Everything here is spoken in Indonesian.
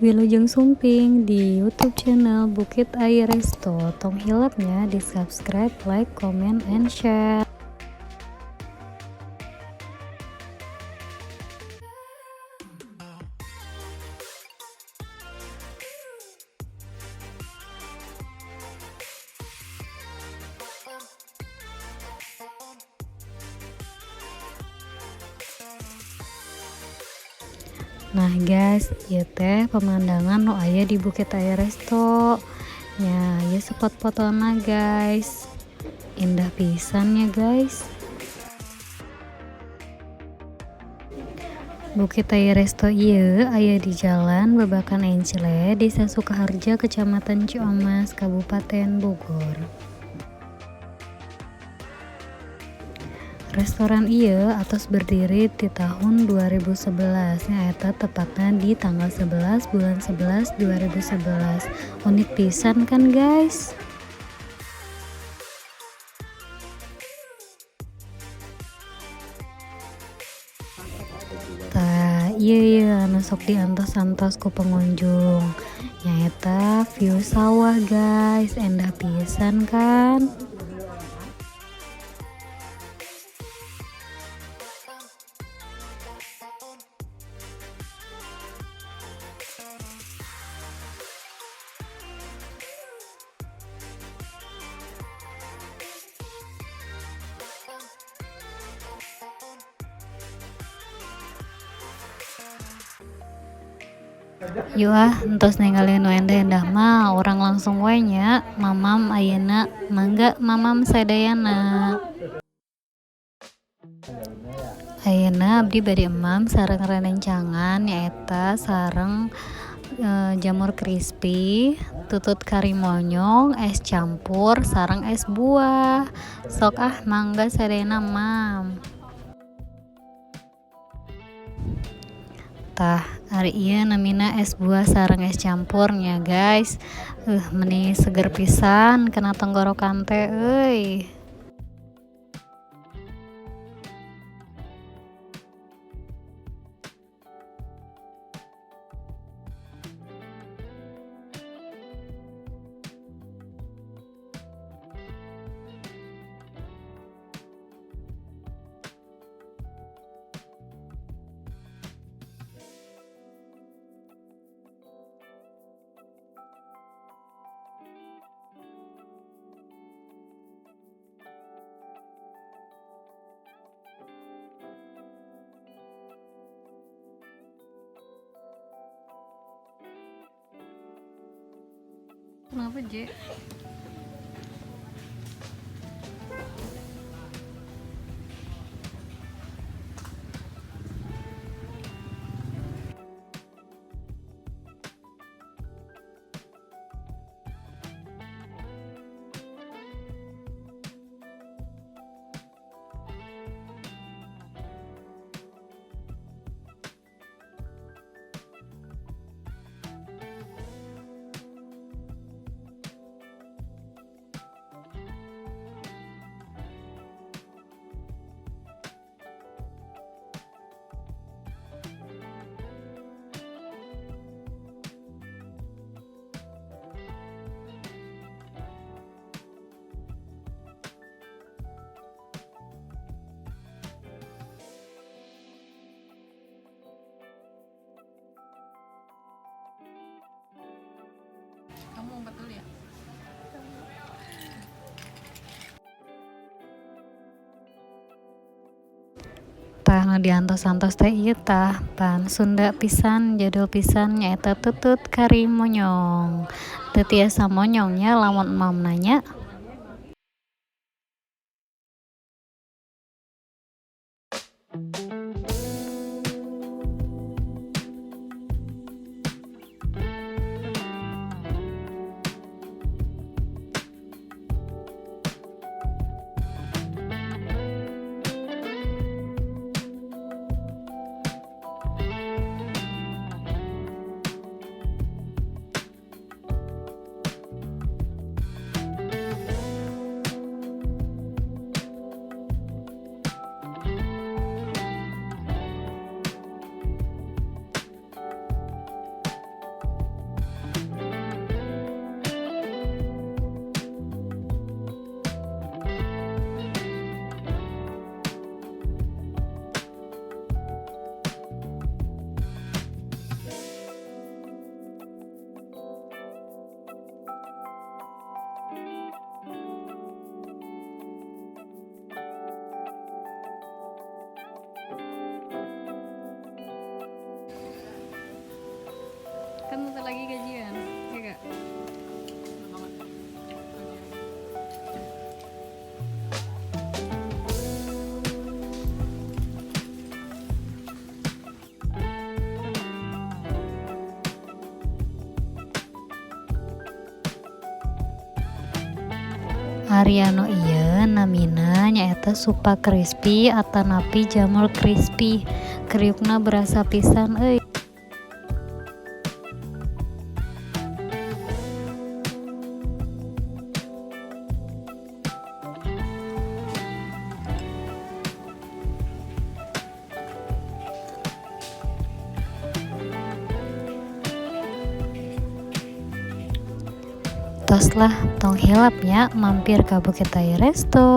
Wilujeng Sumping di YouTube channel Bukit Air Resto. Tong hilapnya di subscribe, like, comment, and share. Nah guys, ieu teh pemandangan nu aya di Bukit Air Resto. Nya, ieu spot fotona guys. Indah pisan ya guys. Bukit Air Resto ieu aya di Jalan Babakan Encele, Desa Sukaharja, Kecamatan Ciamas, Kabupaten Bogor. Restoran ieu atos berdiri di tahun 2011, nyaeta tepatna di tanggal 11 bulan 11 2011. Unik pisan kan guys? Tah, ieu anu sok diantos-antos ku pengunjung. Nyaeta view sawah guys, endah pisan kan? Yuk entos ninggalin nu endah-endah mah orang langsung we nya. Mamam ayeuna mangga mamam sadayana. Ayeuna abdi bade emam sareng renencangan nyaeta sareng jamur crispy, tutut kari monyong, es campur sareng es buah. Sok mangga sadayana mam. Tah, ari ieu namina es buah sareng es campurnya guys. Meni seger pisan kena tenggorokan teh euy. Kenapa, Je? Kamu obat dulu ya? Tah nu diantos-antos teh ieu tah pan Sunda pisan, jadul pisan nyaeta tutut kari monyong. Teu tiasa monyongnya lamun emam nanya. lagi gajian, ya gak? Ariano iya namina nyaeta supa crispy atanapi jamur crispy, kriukna berasa pisan euy. Tos lah tong hilapnya mampir ka Bukit Raya Resto.